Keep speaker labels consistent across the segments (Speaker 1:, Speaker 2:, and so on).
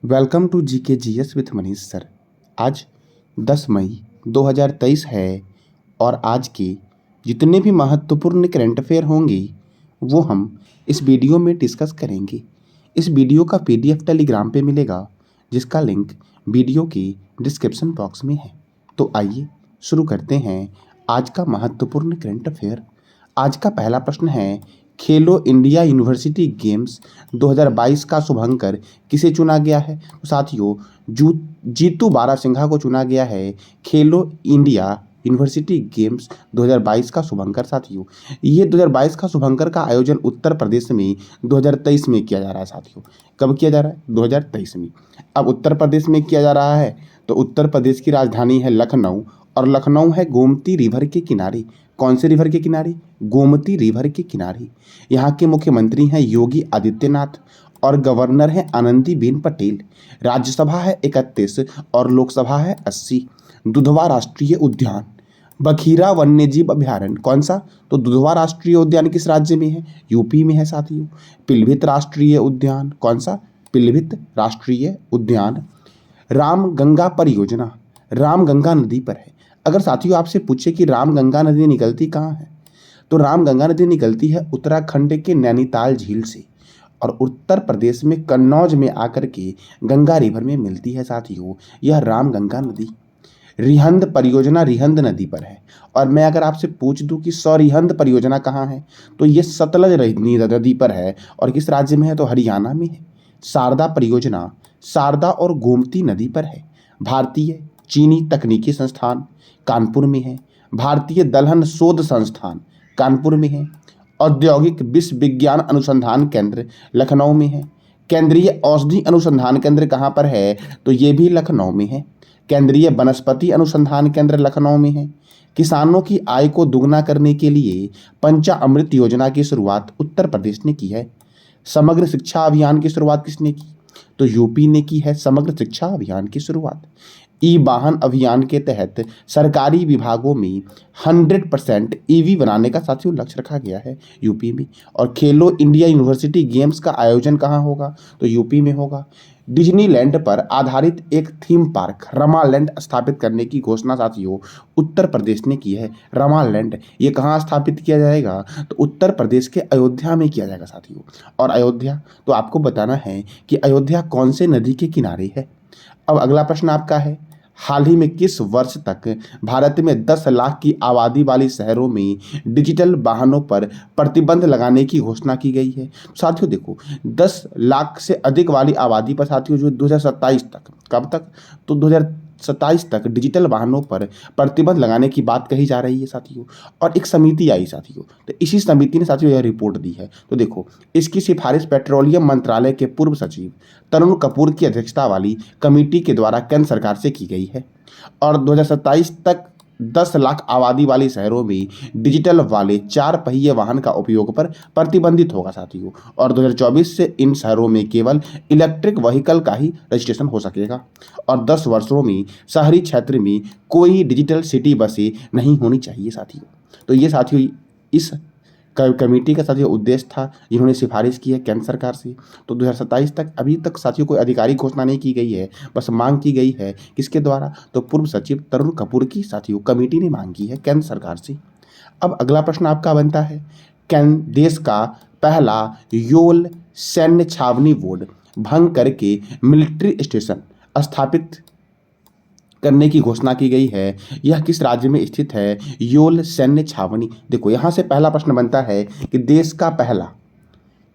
Speaker 1: Welcome to GK GS with Manish sir. आज 10 मई 2023 है और आज के जितने भी महत्वपूर्ण करंट अफेयर होंगे वो हम इस वीडियो में डिस्कस करेंगे। इस वीडियो का पीडीएफ टेलीग्राम पे मिलेगा जिसका लिंक वीडियो के डिस्क्रिप्शन बॉक्स में है। तो आइए शुरू करते हैं आज का महत्वपूर्ण करंट अफेयर। आज का पहला प्रश्न है, खेलो इंडिया यूनिवर्सिटी गेम्स 2022 का शुभंकर किसे चुना गया है? तो साथियों, जीतू बारासिंघा को चुना गया है खेलो इंडिया यूनिवर्सिटी गेम्स 2022 का शुभंकर। साथियों, ये 2022 का शुभंकर का आयोजन उत्तर प्रदेश में 2023 में किया जा रहा है। साथियों, कब किया जा रहा है? 2023 में। अब उत्तर प्रदेश में किया जा रहा है तो उत्तर प्रदेश की राजधानी है लखनऊ और लखनऊ है गोमती रिवर के किनारे। कौन से रिवर के किनारे? गोमती रिवर के किनारे। यहाँ के मुख्यमंत्री हैं योगी आदित्यनाथ और गवर्नर हैं आनंदीबेन पटेल। राज्यसभा है 31 और लोकसभा है 80। दुधवा राष्ट्रीय उद्यान, बखीरा वन्यजीव अभयारण्य, कौन सा? तो दुधवा राष्ट्रीय उद्यान किस राज्य में है? यूपी में है। साथियों, पिलभित राष्ट्रीय उद्यान, कौन सा? पिलभित राष्ट्रीय उद्यान। रामगंगा परियोजना रामगंगा नदी पर है। अगर साथियों आपसे पूछे कि रामगंगा नदी निकलती कहाँ है, तो रामगंगा नदी निकलती है उत्तराखंड के नैनीताल झील से और उत्तर प्रदेश में कन्नौज में आकर के गंगा रिवर में मिलती है। साथियों, यह रामगंगा नदी रिहंद परियोजना रिहंद नदी पर है। और मैं अगर आपसे पूछ दूं कि सौरिहंद परियोजना कहाँ है, तो ये सतलज नदी पर है और किस राज्य में है? तो हरियाणा में है। शारदा परियोजना शारदा और गोमती नदी पर है। भारतीय चीनी तकनीकी संस्थान कानपुर में है। भारतीय दलहन शोध संस्थान कानपुर में है। औद्योगिक विश्वविज्ञान अनुसंधान केंद्र लखनऊ में है। केंद्रीय औषधि अनुसंधान केंद्र कहाँ पर है? तो ये भी लखनऊ में है। केंद्रीय वनस्पति अनुसंधान केंद्र लखनऊ में है। किसानों की आय को दुगना करने के लिए पंचामृत योजना की शुरुआत उत्तर प्रदेश ने की है। समग्र शिक्षा अभियान की शुरुआत किसने की? तो यूपी ने की है समग्र शिक्षा अभियान की शुरुआत। ई वाहन अभियान के तहत सरकारी विभागों में 100% ईवी बनाने का साथियों लक्ष्य रखा गया है यूपी में। और खेलो इंडिया यूनिवर्सिटी गेम्स का आयोजन कहाँ होगा? तो यूपी में होगा। डिज्नीलैंड पर आधारित एक थीम पार्क रमालैंड स्थापित करने की घोषणा साथियों उत्तर प्रदेश ने की है। रमालैंड ये कहाँ स्थापित किया जाएगा? तो उत्तर प्रदेश के अयोध्या में किया जाएगा साथियों। और अयोध्या, तो आपको बताना है कि अयोध्या कौन से नदी के किनारे है। अब अगला प्रश्न आपका है, हाल ही में किस वर्ष तक भारत में 10 लाख की आबादी वाली शहरों में डिजिटल वाहनों पर प्रतिबंध लगाने की घोषणा की गई है? साथियों देखो, 10 लाख से अधिक वाली आबादी पर साथियों जो 2027 तक, कब तक? तो 2027 तक डिजिटल वाहनों पर प्रतिबंध लगाने की बात कही जा रही है साथियों। और एक समिति आई साथियों, तो इसी समिति ने साथियों यह रिपोर्ट दी है। तो देखो, इसकी सिफारिश पेट्रोलियम मंत्रालय के पूर्व सचिव तरुण कपूर की अध्यक्षता वाली कमेटी के द्वारा केंद्र सरकार से की गई है। और 2027 तक 10 लाख आबादी वाले शहरों में डिजिटल वाले 4 पहिए वाहन का उपयोग पर प्रतिबंधित होगा साथियों। और 2024 से इन शहरों में केवल इलेक्ट्रिक व्हीकल का ही रजिस्ट्रेशन हो सकेगा। और 10 वर्षों में शहरी क्षेत्र में कोई डिजिटल सिटी बसें नहीं होनी चाहिए साथियों। तो ये साथियों इस कमेटी का साथियों उद्देश्य था जिन्होंने सिफारिश की है केंद्र सरकार से। तो 2027 तक अभी तक साथियों कोई आधिकारिक घोषणा नहीं की गई है, बस मांग की गई है। किसके द्वारा? तो पूर्व सचिव तरुण कपूर की साथियों कमेटी ने मांगी है केंद्र सरकार से। अब अगला प्रश्न आपका बनता है, देश का पहला योल सैन्य छावनी बोर्ड भंग करके मिलिट्री स्टेशन स्थापित करने की घोषणा की गई है। यह किस राज्य में स्थित है? योल सैन्य छावनी। देखो, यहाँ से पहला प्रश्न बनता है कि देश का पहला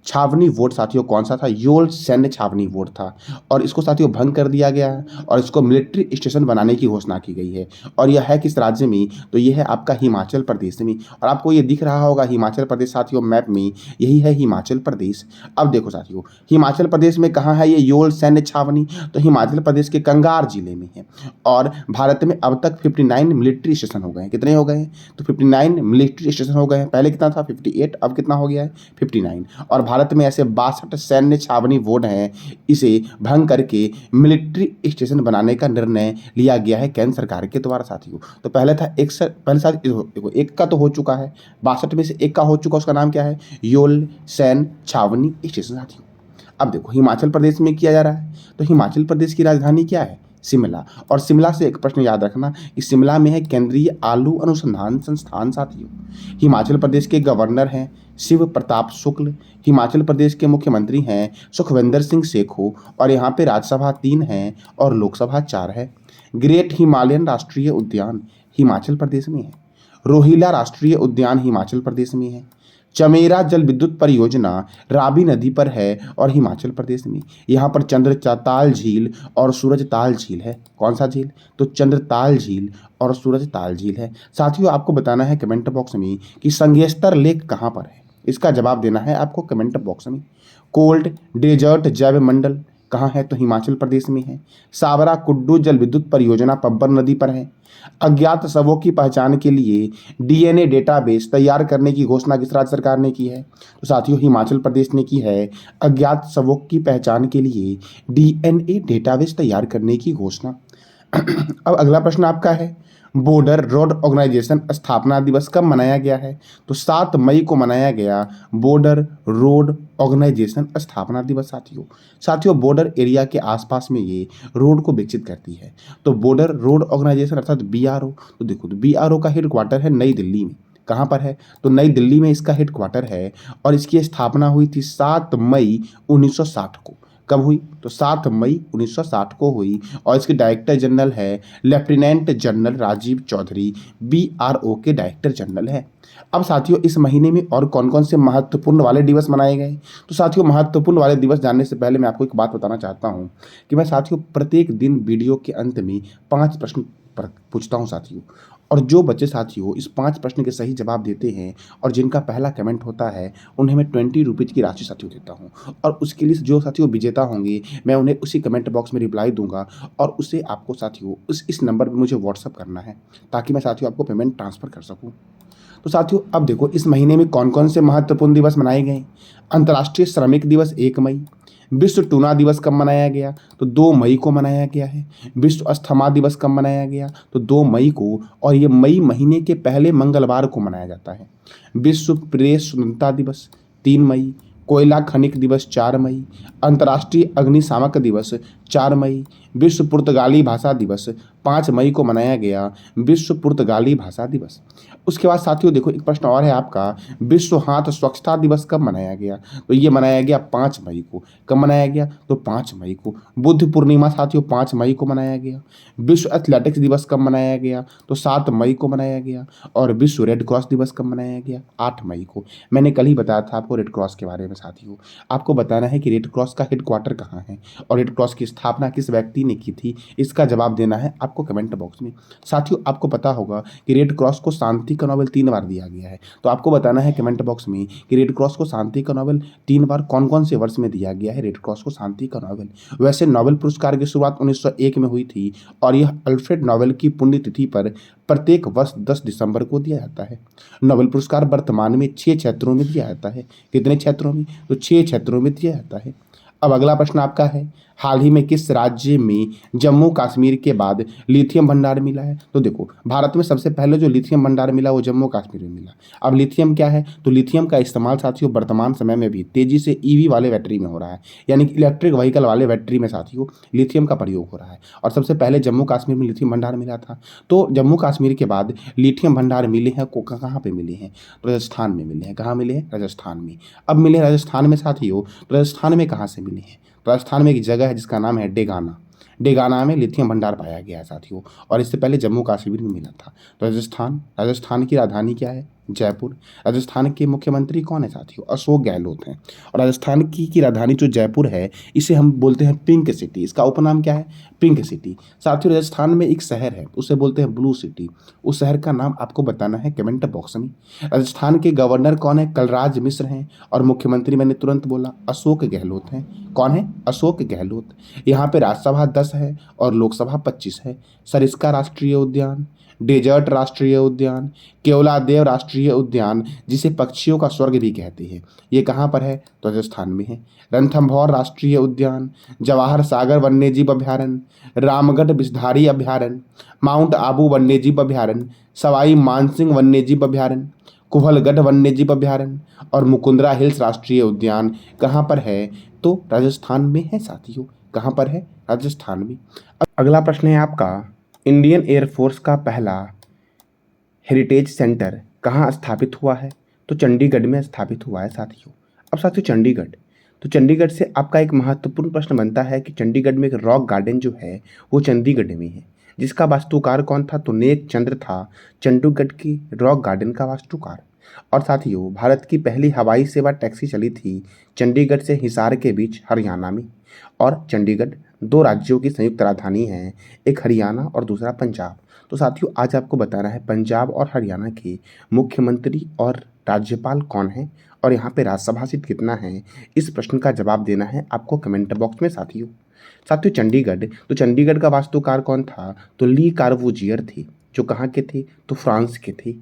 Speaker 1: छावनी बोर्ड साथियों कौन सा था? योल सैन्य छावनी बोर्ड था। और इसको साथियों भंग कर दिया गया है और इसको मिलिट्री स्टेशन बनाने की घोषणा की गई है। और यह है किस राज्य में? तो यह है आपका हिमाचल प्रदेश में। और आपको ये दिख रहा होगा हिमाचल प्रदेश साथियों मैप में, यही है हिमाचल प्रदेश। अब देखो साथियों, हिमाचल प्रदेश में कहाँ है ये योल सैन्य छावनी? तो हिमाचल प्रदेश के कंगार जिले में है। और भारत में अब तक 59 मिलिट्री स्टेशन हो गए हैं। कितने हो गए हैं? तो 59 मिलिट्री स्टेशन हो गए हैं। पहले कितना था? 58, अब कितना हो गया है? 59। और भारत में ऐसे 62 सैन्य छावनी बोर्ड हैं, इसे भंग करके मिलिट्री स्टेशन बनाने का निर्णय लिया गया है केंद्र सरकार के द्वारा साथियों। तो पहले था पहले साथ एक का तो हो चुका है, 62 में से एक का हो चुका, उसका नाम क्या है? योल सैन्य छावनी स्टेशन साथियों। अब देखो हिमाचल प्रदेश में किया जा रहा है, तो हिमाचल प्रदेश की राजधानी क्या है? शिमला। और शिमला से एक प्रश्न याद रखना कि शिमला में है केंद्रीय आलू अनुसंधान संस्थान साथियों। हिमाचल प्रदेश के गवर्नर हैं शिव प्रताप शुक्ल। हिमाचल प्रदेश के मुख्यमंत्री हैं सुखविंदर सिंह सेखो। और यहाँ पे राज्यसभा 3 है और लोकसभा 4 है। ग्रेट हिमालयन राष्ट्रीय उद्यान हिमाचल प्रदेश में है। रोहिला राष्ट्रीय उद्यान हिमाचल प्रदेश में है। चमेरा जल विद्युत परियोजना रावी नदी पर है और हिमाचल प्रदेश में। यहाँ पर चंद्रताल झील और सूरजताल झील है। कौन सा झील? तो चंद्रताल झील और सूरजताल झील है। साथियों आपको बताना है कमेंट बॉक्स में कि संगेस्तर लेक कहाँ पर है। इसका जवाब देना है आपको कमेंट बॉक्स में। कोल्ड डेजर्ट जैव मंडल कहाँ है? तो हिमाचल प्रदेश में है। साबरा कुड्डू जल विद्युत परियोजना पब्बर नदी पर है। अज्ञात शवों की पहचान के लिए डीएनए डेटाबेस तैयार करने की घोषणा किस राज्य सरकार ने की है? तो साथियों हिमाचल प्रदेश ने की है अज्ञात शवों की पहचान के लिए डीएनए डेटाबेस तैयार करने की घोषणा। अब अगला प्रश्न आपका है, बॉर्डर रोड ऑर्गेनाइजेशन स्थापना दिवस कब मनाया गया है? तो 7 मई को मनाया गया बॉर्डर रोड ऑर्गेनाइजेशन स्थापना दिवस साथियों बॉर्डर एरिया के आसपास में ये रोड को विकसित करती है। तो बॉर्डर रोड ऑर्गेनाइजेशन अर्थात बीआरओ, तो देखो तो बीआरओ का हेडक्वार्टर है नई दिल्ली में। कहाँ पर है? तो नई दिल्ली में इसका हेडक्वार्टर है और इसकी स्थापना हुई थी 7 मई 1960 को। कब हुई? तो 7 मई 1960 को हुई और इसके डायरेक्टर जनरल है lieutenant general Rajiv Chaudhary. BRO के डायरेक्टर जनरल है। अब साथियों इस महीने में और कौन कौन से महत्वपूर्ण वाले दिवस मनाए गए? तो साथियों महत्वपूर्ण वाले दिवस जानने से पहले मैं आपको एक बात बताना चाहता हूँ कि मैं साथियों प्रत्येक दिन वीडियो के अंत में 5 प्रश्न पूछता हूँ साथियों, और जो बच्चे साथियों इस 5 प्रश्न के सही जवाब देते हैं और जिनका पहला कमेंट होता है उन्हें मैं 20 रुपीज़ की राशि साथियों देता हूं। और उसके लिए जो साथियों विजेता होंगे मैं उन्हें उसी कमेंट बॉक्स में रिप्लाई दूंगा और उसे आपको साथियों इस नंबर पर मुझे व्हाट्सअप करना है ताकि मैं साथियों आपको पेमेंट ट्रांसफ़र कर सकूँ। तो साथियों अब देखो इस महीने में कौन कौन से महत्वपूर्ण दिवस मनाए गए। अंतर्राष्ट्रीय श्रमिक दिवस 1 मई। विश्व टूना दिवस कब मनाया गया? तो 2 मई को मनाया गया है। विश्व अस्थमा दिवस कब मनाया गया? तो 2 मई को, और ये मई महीने के पहले मंगलवार को मनाया जाता है। विश्व प्रेस स्वतंत्रता दिवस 3 मई। कोयला खनिक दिवस 4 मई। अंतर्राष्ट्रीय अग्निशामक दिवस 4 मई। विश्व पुर्तगाली भाषा दिवस 5 मई को मनाया गया। विश्व पुर्तगाली भाषा दिवस। उसके बाद साथियों देखो एक प्रश्न और है आपका, विश्व हाथ स्वच्छता दिवस कब मनाया गया? तो ये मनाया गया 5 मई को। कब मनाया गया? तो 5 मई को। बुद्ध पूर्णिमा साथियों 5 मई को मनाया गया। विश्व एथलेटिक्स दिवस कब मनाया गया? तो 7 मई को मनाया गया। और विश्व रेड क्रॉस दिवस कब मनाया गया? 8 मई को। मैंने कल ही बताया था आपको रेड क्रॉस के बारे में साथियों। आपको बताना है कि रेड क्रॉस का हेडक्वार्टर कहाँ है और रेड क्रॉस की स्थापना किस व्यक्ति ने की थी। इसका जवाब देना है आपको कमेंट बॉक्स में। साथियों आपको पता होगा कि रेड क्रॉस को शांति का नोबेल 3 बार दिया गया है, तो आपको बताना है कमेंट बॉक्स में कि रेड क्रॉस को शांति का नोबेल 3 बार कौन कौन से वर्ष में दिया गया है रेड क्रॉस को शांति का नोबेल। वैसे नोबेल पुरस्कार की शुरुआत 1901 में हुई थी और यह अल्फ्रेड नोबेल की पुण्यतिथि पर प्रत्येक वर्ष 10 दिसंबर को दिया जाता है। नोबेल पुरस्कार वर्तमान में 6 क्षेत्रों में दिया जाता है। कितने क्षेत्रों में? तो 6 क्षेत्रों में दिया जाता है। अब अगला प्रश्न आपका है, हाल ही में किस राज्य में जम्मू कश्मीर के बाद लिथियम भंडार मिला है? तो देखो भारत में सबसे पहले जो लिथियम भंडार मिला वो जम्मू कश्मीर में मिला। अब लिथियम क्या है? तो लिथियम का इस्तेमाल साथियों वर्तमान समय में भी तेजी से ईवी वाले बैटरी में हो रहा है, यानी कि इलेक्ट्रिक व्हीकल वाले बैटरी में साथियों लिथियम का प्रयोग हो रहा है। और सबसे पहले जम्मू कश्मीर में लिथियम भंडार मिला था। तो जम्मू कश्मीर के बाद लिथियम भंडार मिले हैं कहाँ पे मिले हैं? तो राजस्थान में मिले हैं। कहाँ मिले हैं? राजस्थान में। अब मिले राजस्थान में साथियों, तो राजस्थान में कहाँ से मिले हैं? राजस्थान में एक जगह है जिसका नाम है डेगाना। डेगाना में लिथियम भंडार पाया गया है साथियों, और इससे पहले जम्मू कश्मीर में मिला था। तो राजस्थान की राजधानी क्या है? जयपुर। राजस्थान के मुख्यमंत्री कौन है साथियों? अशोक गहलोत हैं। और राजस्थान की राजधानी जो जयपुर है इसे हम बोलते हैं पिंक सिटी। इसका उपनाम क्या है? Pink city. साथियों राजस्थान में एक शहर है उसे बोलते हैं ब्लू सिटी। उस शहर का नाम आपको बताना है कमेंट बॉक्स में। राजस्थान के गवर्नर कौन है? कलराज मिश्र हैं। और मुख्यमंत्री मैंने तुरंत बोला अशोक गहलोत हैं। कौन है? अशोक गहलोत। यहाँ पे राज्यसभा 10 है और लोकसभा 25 है। सरिस्का राष्ट्रीय उद्यान, डेजर्ट राष्ट्रीय उद्यान, केवलादेव राष्ट्रीय उद्यान जिसे पक्षियों का स्वर्ग भी कहते हैं, ये कहाँ पर है? तो राजस्थान में है। रणथंभौर राष्ट्रीय उद्यान, जवाहर सागर वन्यजीव अभयारण्य, रामगढ़ विषधारी अभयारण्य, माउंट आबू वन्यजीव अभयारण्य, सवाई मानसिंह वन्यजीव अभयारण्य, कुहलगढ़ वन्यजीव अभयारण्य और मुकुंदरा हिल्स राष्ट्रीय उद्यान कहाँ पर है? तो राजस्थान में है साथियों। कहाँ पर है? राजस्थान में। अब अगला प्रश्न है आपका, इंडियन एयरफोर्स का पहला हेरिटेज सेंटर कहाँ स्थापित हुआ है? तो चंडीगढ़ में स्थापित हुआ है साथियों। अब साथियों चंडीगढ़, तो चंडीगढ़ से आपका एक महत्वपूर्ण प्रश्न बनता है कि चंडीगढ़ में एक रॉक गार्डन जो है वो चंडीगढ़ में है, जिसका वास्तुकार कौन था? तो नेक चंद्र था चंडीगढ़ की रॉक गार्डन का वास्तुकार। और साथियों भारत की पहली हवाई सेवा टैक्सी चली थी चंडीगढ़ से हिसार के बीच हरियाणा में। और चंडीगढ़ दो राज्यों की संयुक्त राजधानी है, एक हरियाणा और दूसरा पंजाब। तो साथियों आज आपको बताना है पंजाब और हरियाणा के मुख्यमंत्री और राज्यपाल कौन है और यहाँ पे राज्यसभा सीट कितना है। इस प्रश्न का जवाब देना है आपको कमेंट बॉक्स में साथियों। साथियों चंडीगढ़, तो चंडीगढ़ का वास्तुकार कौन था? तो ली कार्बूजियर थे, जो कहाँ के थे? तो फ्रांस के थे।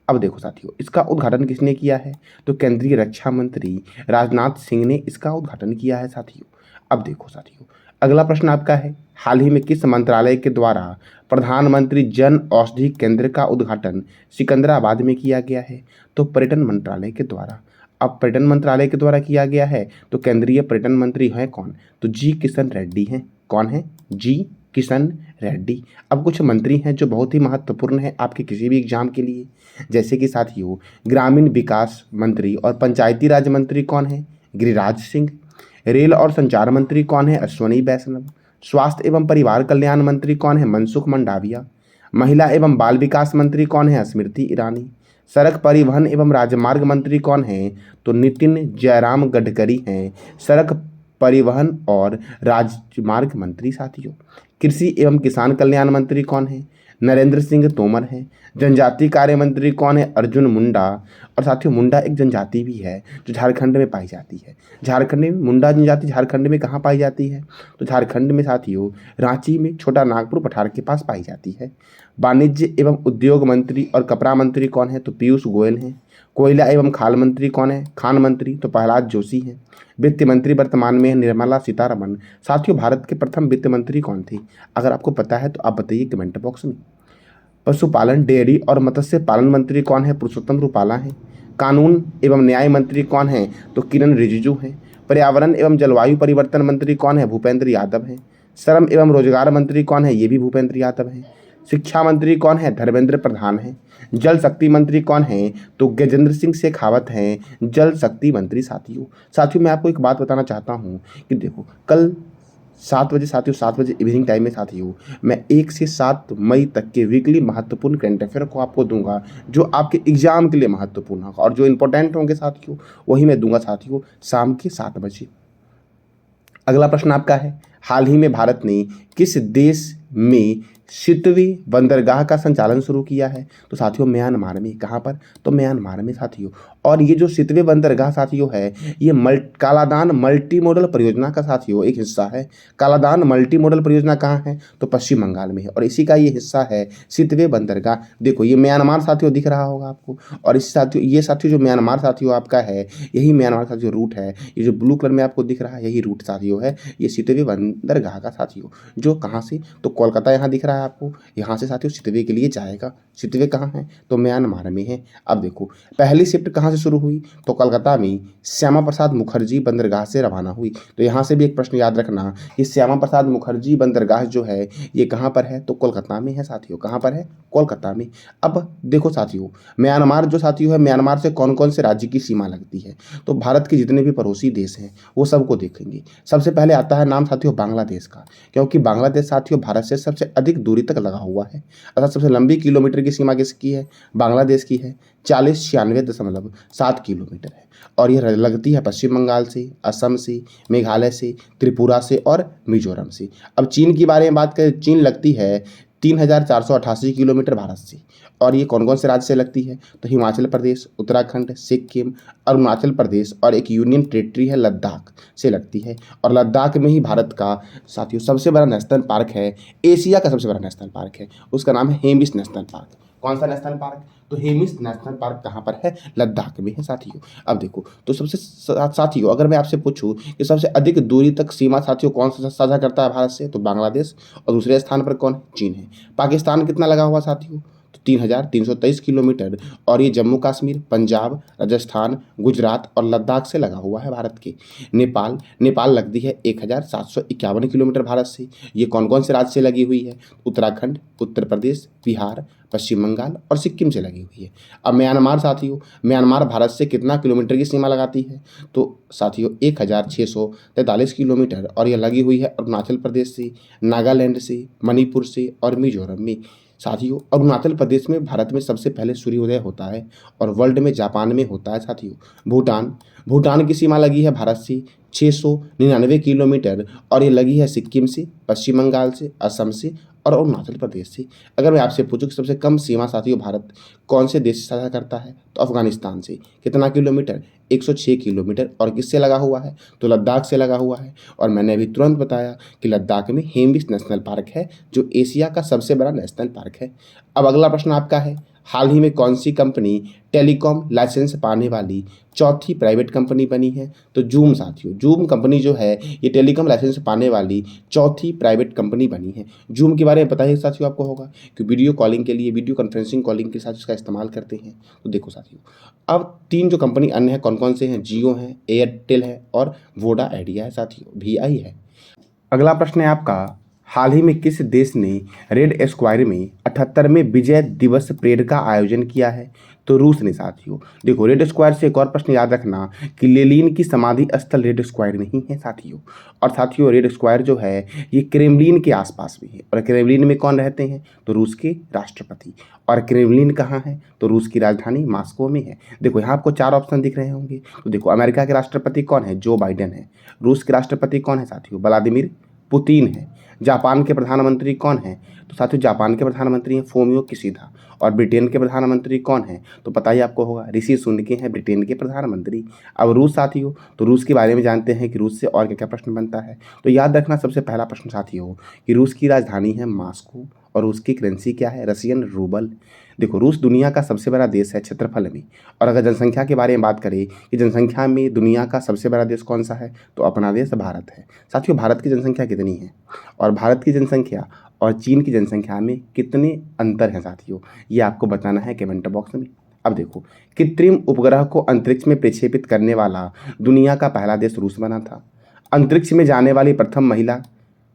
Speaker 1: अब देखो साथियों इसका उद्घाटन किसने किया है? तो केंद्रीय रक्षा मंत्री राजनाथ सिंह ने इसका उद्घाटन किया है साथियों। अब देखो साथियों अगला प्रश्न आपका है, हाल ही में किस मंत्रालय के द्वारा प्रधानमंत्री जन औषधि केंद्र का उद्घाटन सिकंदराबाद में किया गया है? तो पर्यटन मंत्रालय के द्वारा। अब पर्यटन मंत्रालय के द्वारा किया गया है तो केंद्रीय पर्यटन मंत्री हैं कौन? तो जी किशन रेड्डी हैं। कौन है? जी किशन रेड्डी। अब कुछ मंत्री हैं जो बहुत ही महत्वपूर्ण है आपके किसी भी एग्जाम के लिए, जैसे कि साथियों ग्रामीण विकास मंत्री और पंचायती राज मंत्री कौन है? गिरिराज सिंह। रेल और संचार मंत्री कौन है? अश्वनी वैष्णव। स्वास्थ्य एवं परिवार कल्याण मंत्री कौन है? मनसुख मंडाविया। महिला एवं बाल विकास मंत्री कौन है? स्मृति ईरानी। सड़क परिवहन एवं राजमार्ग मंत्री कौन है? तो नितिन जयराम गडकरी हैं सड़क परिवहन और राजमार्ग मंत्री साथियों। कृषि एवं किसान कल्याण मंत्री कौन है? नरेंद्र सिंह तोमर हैं। जनजातीय कार्य मंत्री कौन है? अर्जुन मुंडा। और साथियों मुंडा एक जनजाति भी है जो झारखंड में पाई जाती है। झारखंड में मुंडा जनजाति झारखंड में कहाँ पाई जाती है? तो झारखंड में साथियों रांची में छोटा नागपुर पठार के पास पाई जाती है। वाणिज्य एवं उद्योग मंत्री और कपड़ा मंत्री कौन है? तो पीयूष गोयल हैं। कोयला एवं खान मंत्री कौन है? खान मंत्री तो प्रहलाद जोशी हैं। वित्त मंत्री वर्तमान में है निर्मला सीतारमण। साथियों भारत के प्रथम वित्त मंत्री कौन थे? अगर आपको पता है तो आप बताइए कमेंट बॉक्स में। पशुपालन डेयरी और मत्स्य पालन मंत्री कौन है? पुरुषोत्तम रूपाला हैं। कानून एवं न्याय मंत्री कौन है? तो किरण रिजिजू हैं। पर्यावरण एवं जलवायु परिवर्तन मंत्री कौन है? भूपेंद्र यादव हैं। श्रम एवं रोजगार मंत्री कौन है? ये भी भूपेंद्र यादव हैं। शिक्षा मंत्री कौन है? धर्मेंद्र प्रधान हैं। जल शक्ति मंत्री कौन है? तो गजेंद्र सिंह शेखावत हैं जल शक्ति मंत्री साथियों। साथियों मैं आपको एक बात बताना चाहता हूँ कि देखो कल 7 बजे साथियों, 7 बजे इवनिंग टाइम में साथियों मैं 1 से 7 मई तक के वीकली महत्वपूर्ण करंट अफेयर को आपको दूंगा जो आपके एग्जाम के लिए महत्वपूर्ण होगा और जो इंपॉर्टेंट होंगे साथियों वही मैं दूंगा साथियों शाम के 7 बजे। अगला प्रश्न आपका है, हाल ही में भारत ने किस देश में 7वीं बंदरगाह का संचालन शुरू किया है? तो साथियों म्यांमार में। कहाँ पर? तो म्यांमार में साथियों। और ये जो 7वीं बंदरगाह साथियों है ये कालादान मल्टी मॉडल परियोजना का साथियों एक हिस्सा है। कालादान मल्टी मॉडल परियोजना कहाँ है? तो पश्चिम बंगाल में है और इसी का ये हिस्सा है 7वें बंदरगाह। देखो ये म्यांमार साथियों दिख रहा होगा आपको और इस साथियों ये साथियों जो म्यांमार साथियों आपका है यही म्यांमार साथियों रूट है। ये जो ब्लू कलर में आपको दिख रहा है यही रूट साथियों है ये 7वें बंदरगाह का साथियों, जो कहाँ से? तो कोलकाता यहाँ दिख रहा है आपको, यहाँ से साथियों 7वें के लिए जाएगा। 7वें कहाँ है? तो म्यांमार में है। अब देखो पहली शिफ्ट कहाँ से शुरू हुई? तो कोलकाता में श्यामा प्रसाद मुखर्जी बंदरगाह से रवाना हुई। तो यहाँ से भी एक प्रश्न याद रखना, ये श्यामा प्रसाद मुखर्जी बंदरगाह जो है ये कहाँ पर है? तो कोलकाता में है साथियों। कहाँ पर है? कोलकाता में। अब देखो साथियों म्यांमार जो साथियों है, म्यांमार से कौन कौन से राज्य की सीमा लगती है? तो भारत के जितने भी पड़ोसी देश हैं वो सबको देखेंगे। सबसे पहले आता है नाम साथियों बांग्लादेश का, क्योंकि बांग्लादेश साथियों भारत से सबसे अधिक दूरी तक लगा हुआ है। अर्थात सबसे लंबी किलोमीटर की सीमा किसकी है? बांग्लादेश की है। 4096.7 किलोमीटर है और यह लगती है पश्चिम बंगाल से, असम से, मेघालय से, त्रिपुरा से और मिजोरम से। अब चीन की बारे में बात करें, चीन लगती है 3488 किलोमीटर भारत से। और ये कौन कौन से राज्य से लगती है? तो हिमाचल प्रदेश, उत्तराखंड, सिक्किम, अरुणाचल प्रदेश और एक यूनियन टेरिटरी है लद्दाख से लगती है। और लद्दाख में ही भारत का साथियों सबसे बड़ा नेशनल पार्क है, एशिया का सबसे बड़ा नेशनल पार्क है, उसका नाम है हेमिस नेशनल पार्क। कौन सा नेशनल पार्क? तो हेमिस नेशनल पार्क कहाँ पर है? लद्दाख में है साथियों। अब देखो तो सबसे साथियों अगर मैं आपसे पूछूं कि सबसे अधिक दूरी तक सीमा साथियों कौन सा साझा करता है भारत से? तो बांग्लादेश। और दूसरे स्थान पर कौन? चीन है। पाकिस्तान कितना लगा हुआ साथियों? तो 3,323 किलोमीटर। और ये जम्मू कश्मीर, पंजाब, राजस्थान, गुजरात और लद्दाख से लगा हुआ है भारत के। नेपाल लगती है 1,751 किलोमीटर भारत से। ये कौन कौन से राज्य से लगी हुई है? उत्तराखंड, उत्तर प्रदेश, बिहार, पश्चिम बंगाल और सिक्किम से लगी हुई है। अब म्यांमार साथियों, म्यांमार भारत से कितना किलोमीटर की सीमा लगाती है? तो साथियों 1,643 किलोमीटर। और यह लगी हुई है अरुणाचल प्रदेश से, नागालैंड से, मणिपुर से और मिजोरम में। साथियों अरुणाचल प्रदेश में भारत में सबसे पहले सूर्योदय होता है और वर्ल्ड में जापान में होता है। साथियों भूटान की सीमा लगी है भारत से 699 किलोमीटर। और ये लगी है सिक्किम से, पश्चिम बंगाल से, असम से और अरुणाचल प्रदेश से। अगर मैं आपसे पूछूं कि सबसे कम सीमा साथियों भारत कौन से देश से साझा करता है, तो अफगानिस्तान से। कितना किलोमीटर? 106 किलोमीटर। और किससे लगा हुआ है? तो लद्दाख से लगा हुआ है। और मैंने अभी तुरंत बताया कि लद्दाख में हेमविस नेशनल पार्क है, जो एशिया का सबसे बड़ा नेशनल पार्क है। अब अगला प्रश्न आपका है, हाल ही में कौन सी कंपनी टेलीकॉम लाइसेंस पाने वाली चौथी प्राइवेट कंपनी बनी है? तो जूम साथियों, जूम कंपनी जो है ये टेलीकॉम लाइसेंस पाने वाली चौथी प्राइवेट कंपनी बनी है। जूम के बारे में पता ही साथियों आपको होगा कि वीडियो कॉलिंग के लिए, वीडियो कॉन्फ्रेंसिंग कॉलिंग के साथ इसका इस्तेमाल करते हैं। तो देखो साथियों, अब 3 जो कंपनी अन्य है कौन कौन से हैं? जियो है, एयरटेल है और वोडा आइडिया है साथियों, VI है। अगला प्रश्न है आपका, हाल ही में किस देश ने रेड स्क्वायर में 78वें विजय दिवस परेड का आयोजन किया है? तो रूस ने साथियों। देखो रेड स्क्वायर से एक और प्रश्न याद रखना कि लेनिन की समाधि स्थल रेड स्क्वायर नहीं है साथियों। और साथियों रेड स्क्वायर जो है ये क्रेमलिन के आसपास में है। और क्रेमलिन में कौन रहते हैं? तो रूस के राष्ट्रपति। और क्रेमलिन कहाँ है? तो रूस की राजधानी मॉस्को में है। देखो यहाँ आपको 4 ऑप्शन दिख रहे होंगे। तो देखो अमेरिका के राष्ट्रपति कौन है? जो बाइडेन है। रूस के राष्ट्रपति कौन है साथियों? व्लादिमीर पुतिन है। जापान के प्रधानमंत्री कौन है? तो साथियों जापान के प्रधानमंत्री हैं फोमियो किशिदा। और ब्रिटेन के प्रधानमंत्री कौन है? तो पता ही आपको होगा, ऋषि सुनक हैं ब्रिटेन के प्रधानमंत्री। अब रूस साथियों, तो रूस के बारे में जानते हैं कि रूस से और क्या क्या प्रश्न बनता है। तो याद रखना सबसे पहला प्रश्न साथियों कि रूस की राजधानी है मॉस्को और उसकी करेंसी क्या है? Russian rouble. देखो रूस दुनिया का सबसे बड़ा देश है क्षेत्रफल में। और अगर जनसंख्या के बारे में बात करें कि जनसंख्या में दुनिया का सबसे बड़ा देश कौन सा है, तो अपना देश भारत है। साथियों भारत की जनसंख्या कितनी है और भारत की जनसंख्या और चीन की जनसंख्या में कितने अंतर हैं साथियों, ये आपको बताना है कमेंट बॉक्स में। अब देखो कृत्रिम उपग्रह को अंतरिक्ष में प्रक्षेपित करने वाला दुनिया का पहला देश रूस बना था। अंतरिक्ष में जाने वाली प्रथम महिला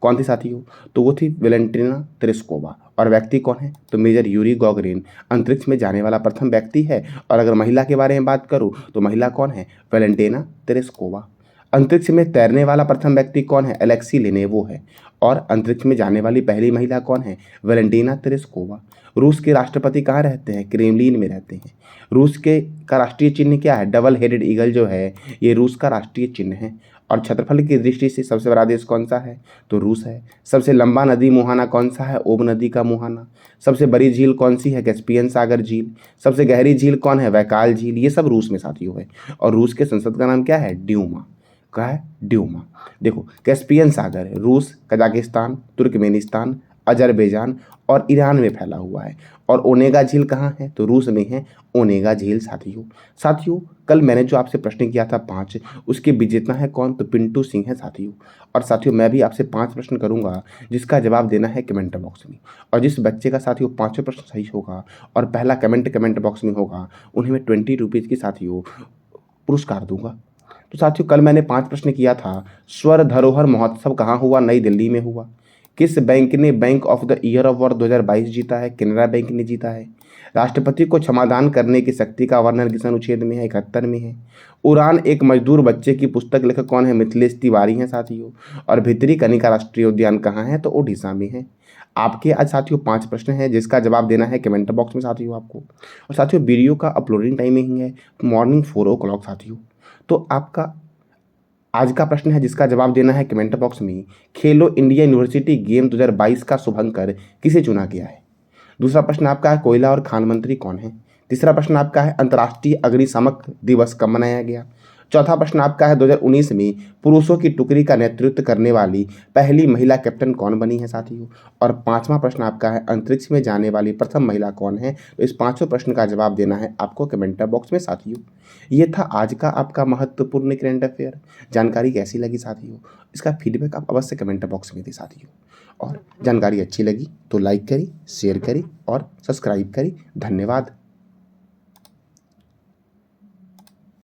Speaker 1: कौन थी साथियों? तो वो थी वेलेंटिना तेरेस्कोवा। और व्यक्ति कौन है? तो मेजर यूरी गॉगरिन अंतरिक्ष में जाने वाला प्रथम व्यक्ति है। और अगर महिला के बारे में बात करूं तो महिला कौन है? Valentina Tereshkova. अंतरिक्ष में तैरने वाला प्रथम व्यक्ति कौन है? अलेक्सी लेनेवो है। और अंतरिक्ष में जाने वाली पहली महिला कौन है? Valentina Tereshkova. रूस के राष्ट्रपति कहाँ रहते हैं? क्रेमलिन में रहते हैं। रूस के का राष्ट्रीय चिन्ह क्या है? डबल हेडेड ईगल जो है ये रूस का राष्ट्रीय चिन्ह है। और क्षेत्रफल की दृष्टि से सबसे बड़ा देश कौन सा है? तो रूस है। सबसे लंबा नदी मुहाना कौन सा है? ओब नदी का मुहाना। सबसे बड़ी झील कौन सी है? कैस्पियन सागर झील। सबसे गहरी झील कौन है? वैकाल झील। ये सब रूस में साथियों है। और रूस के संसद का नाम क्या है? ड्यूमा। क्या है? ड्यूमा। देखो कैस्पियन सागर रूस, कजाकिस्तान, तुर्कमेनिस्तान, अजरबैजान और ईरान में फैला हुआ है। और ओनेगा झील कहाँ है? तो रूस में है ओनेगा झील साथियों कल मैंने जो आपसे प्रश्न किया था 5, उसके विजेता है कौन? तो पिंटू सिंह है साथियों। और साथियों मैं भी आपसे 5 प्रश्न करूंगा जिसका जवाब देना है कमेंट बॉक्स में। और जिस बच्चे का साथियों 5वें प्रश्न सही होगा और पहला कमेंट बॉक्स में होगा उन्हें मैं 20 रुपीज़ की साथियों पुरस्कार दूंगा। तो साथियों कल मैंने 5 प्रश्न किया था, स्वर धरोहर महोत्सव कहाँ हुआ? नई दिल्ली में हुआ। किस बैंक ने bank of the year award 2022 जीता है? केनरा बैंक ने जीता है। राष्ट्रपति को क्षमादान करने की शक्ति का वर्णन किस अनुच्छेद में है? 71 में है। उड़ान एक मजदूर बच्चे की पुस्तक लेखक कौन है? मिथिलेश तिवारी हैं साथियों। और भितरी कनिका राष्ट्रीय उद्यान कहाँ है? तो ओडिशा में है। आपके आज साथियों 5 प्रश्न हैं जिसका जवाब देना है कमेंट बॉक्स में साथियों आपको। और साथियों वीडियो का अपलोडिंग टाइमिंग है मॉर्निंग 4 o'clock साथियों। तो आपका आज का प्रश्न है जिसका जवाब देना है कमेंट बॉक्स में, खेलो इंडिया यूनिवर्सिटी गेम 2022 का शुभंकर किसे चुना गया है? दूसरा प्रश्न आपका है कोयला और खान मंत्री कौन है? तीसरा प्रश्न आपका है अंतर्राष्ट्रीय अग्निशामक दिवस कब मनाया गया? चौथा प्रश्न आपका है 2019 में पुरुषों की टुकड़ी का नेतृत्व करने वाली पहली महिला कैप्टन कौन बनी है साथियों। और पांचवा प्रश्न आपका है अंतरिक्ष में जाने वाली प्रथम महिला कौन है। तो इस पांचों प्रश्न का जवाब देना है आपको कमेंट बॉक्स में साथियों। ये था आज का आपका महत्वपूर्ण करंट अफेयर। जानकारी कैसी लगी साथियों, इसका फीडबैक आप अवश्य कमेंट बॉक्स में दें साथियों। और जानकारी अच्छी लगी तो लाइक करें, शेयर करें और सब्सक्राइब करें। धन्यवाद।